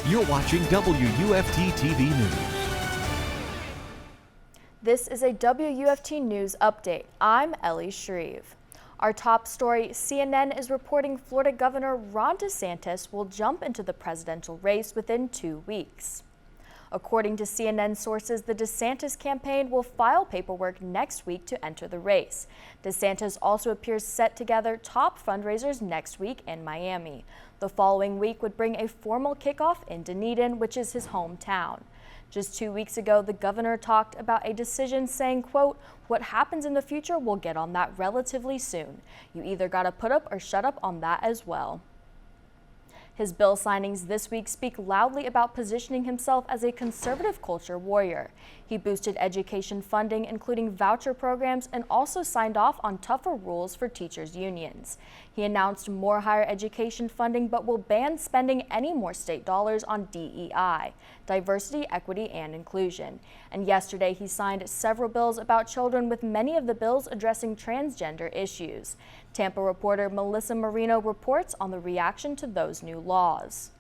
You're watching WUFT-TV News. This is a WUFT News update. I'm Ellie Shreve. Our top story, CNN is reporting Florida Governor Ron DeSantis will jump into the presidential race within 2 weeks. According to CNN sources, the DeSantis campaign will file paperwork next week to enter the race. DeSantis also appears set to gather top fundraisers next week in Miami. The following week would bring a formal kickoff in Dunedin, which is his hometown. Just 2 weeks ago, the governor talked about a decision saying, quote, "What happens in the future, we'll get on that relatively soon. You either gotta put up or shut up on that as well." His bill signings this week speak loudly about positioning himself as a conservative culture warrior. He boosted education funding, including voucher programs, and also signed off on tougher rules for teachers' unions. He announced more higher education funding, but will ban spending any more state dollars on DEI, diversity, equity, and inclusion. And yesterday, he signed several bills about children, with many of the bills addressing transgender issues. Tampa reporter Melissa Marino reports on the reaction to those new laws.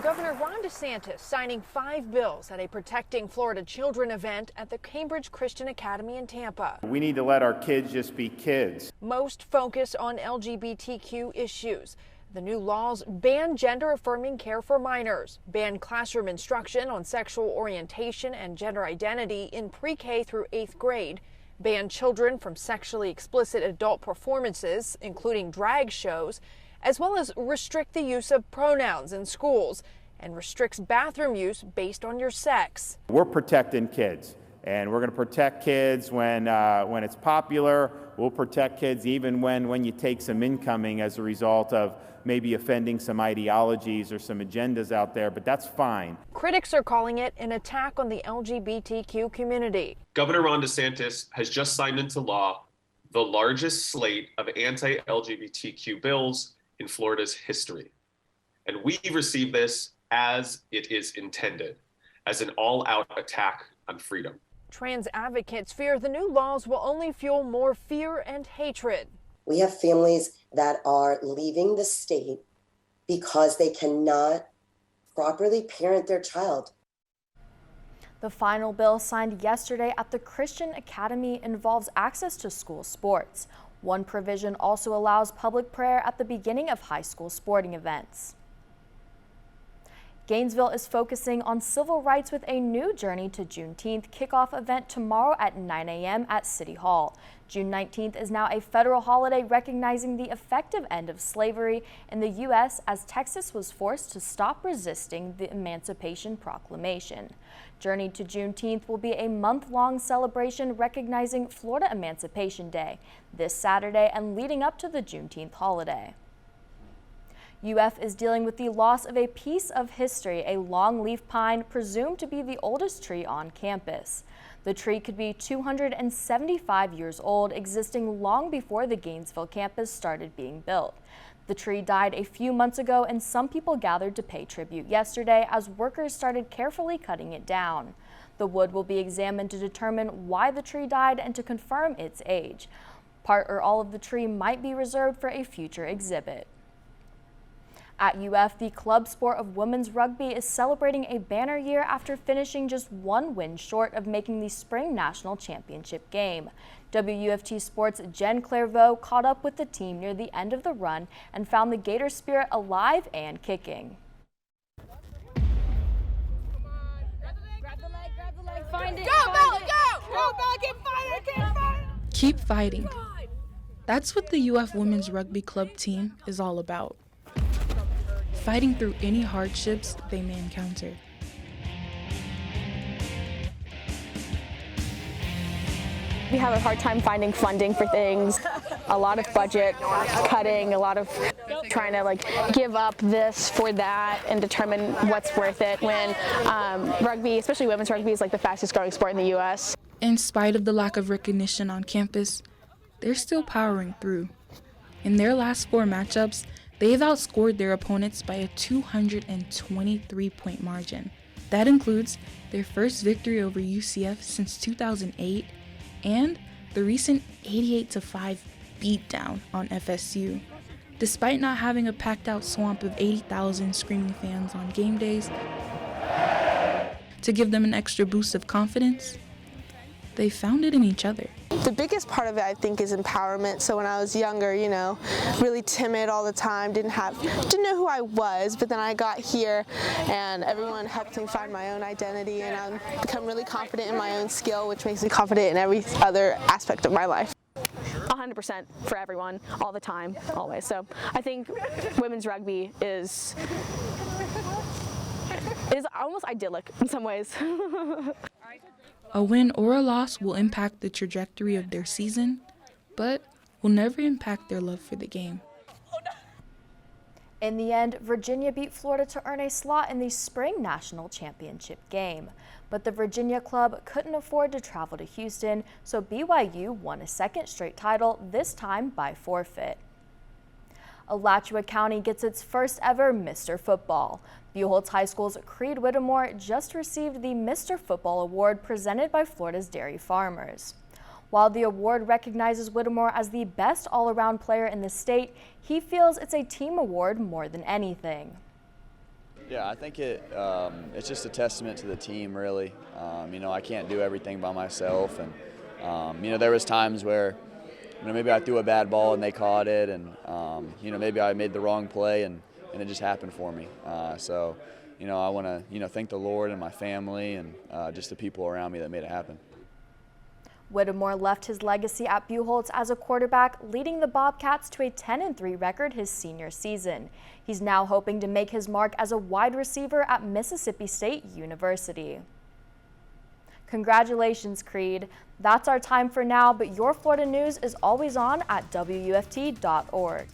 Governor Ron DeSantis signing 5 bills at a Protecting Florida Children event at the Cambridge Christian Academy in Tampa. We need to let our kids just be kids. Most focus on LGBTQ issues. The new laws ban gender-affirming care for minors, ban classroom instruction on sexual orientation and gender identity in pre-K through 8th grade, ban children from sexually explicit adult performances, including drag shows, as well as restrict the use of pronouns in schools and restricts bathroom use based on your sex. We're protecting kids, and we're going to protect kids when it's popular. We'll protect kids even when you take some incoming as a result of maybe offending some ideologies or some agendas out there, but that's fine. Critics are calling it an attack on the LGBTQ community. Governor Ron DeSantis has just signed into law the largest slate of anti-LGBTQ bills in Florida's history. And we receive this as it is intended, as an all-out attack on freedom. Trans advocates fear the new laws will only fuel more fear and hatred. We have families that are leaving the state because they cannot properly parent their child. The final bill signed yesterday at the Christian Academy involves access to school sports. One provision also allows public prayer at the beginning of high school sporting events. Gainesville is focusing on civil rights with a new Journey to Juneteenth kickoff event tomorrow at 9 a.m. at City Hall. June 19th is now a federal holiday recognizing the effective end of slavery in the U.S. as Texas was forced to stop resisting the Emancipation Proclamation. Journey to Juneteenth will be a month-long celebration recognizing Florida Emancipation Day this Saturday and leading up to the Juneteenth holiday. UF is dealing with the loss of a piece of history, a longleaf pine presumed to be the oldest tree on campus. The tree could be 275 years old, existing long before the Gainesville campus started being built. The tree died a few months ago, and some people gathered to pay tribute yesterday as workers started carefully cutting it down. The wood will be examined to determine why the tree died and to confirm its age. Part or all of the tree might be reserved for a future exhibit. At UF, the club sport of women's rugby is celebrating a banner year after finishing just one win short of making the spring national championship game. WUFT Sports' Jennica Clerveaux caught up with the team near the end of the run and found the Gator spirit alive and kicking. Come on. Grab the leg, find it. Go, Bella, go! Go, Bella, keep fighting. Keep fighting. That's what the UF Women's Rugby Club team is all about. Fighting through any hardships they may encounter. We have a hard time finding funding for things, a lot of budget cutting, a lot of trying to give up this for that and determine what's worth it when rugby, especially women's rugby, is the fastest growing sport in the U.S. In spite of the lack of recognition on campus, they're still powering through. In their last 4 matchups, they've outscored their opponents by a 223-point margin. That includes their first victory over UCF since 2008 and the recent 88-5 beatdown on FSU. Despite not having a packed-out swamp of 80,000 screaming fans on game days to give them an extra boost of confidence, they found it in each other. The biggest part of it, I think, is empowerment. So when I was younger, you know, really timid all the time, didn't know who I was, but then I got here and everyone helped me find my own identity, and I've become really confident in my own skill, which makes me confident in every other aspect of my life. 100% for everyone, all the time, always. So I think women's rugby is almost idyllic in some ways. A win or a loss will impact the trajectory of their season, but will never impact their love for the game. In the end, Virginia beat Florida to earn a slot in the spring national championship game. But the Virginia club couldn't afford to travel to Houston, so BYU won a second straight title, this time by forfeit. Alachua County gets its first ever Mr. Football. Buchholz High School's Creed Whittemore just received the Mr. Football Award presented by Florida's dairy farmers. While the award recognizes Whittemore as the best all-around player in the state, he feels it's a team award more than anything. Yeah, I think it's just a testament to the team, really. You know, I can't do everything by myself, and you know, there was times where, you know, maybe I threw a bad ball and they caught it, and you know, maybe I made the wrong play and it just happened for me. So, you know, I want to, you know, thank the Lord and my family and just the people around me that made it happen. Whittemore left his legacy at Buchholz as a quarterback, leading the Bobcats to a 10-3 record his senior season. He's now hoping to make his mark as a wide receiver at Mississippi State University. Congratulations, Creed. That's our time for now, but your Florida news is always on at WUFT.org.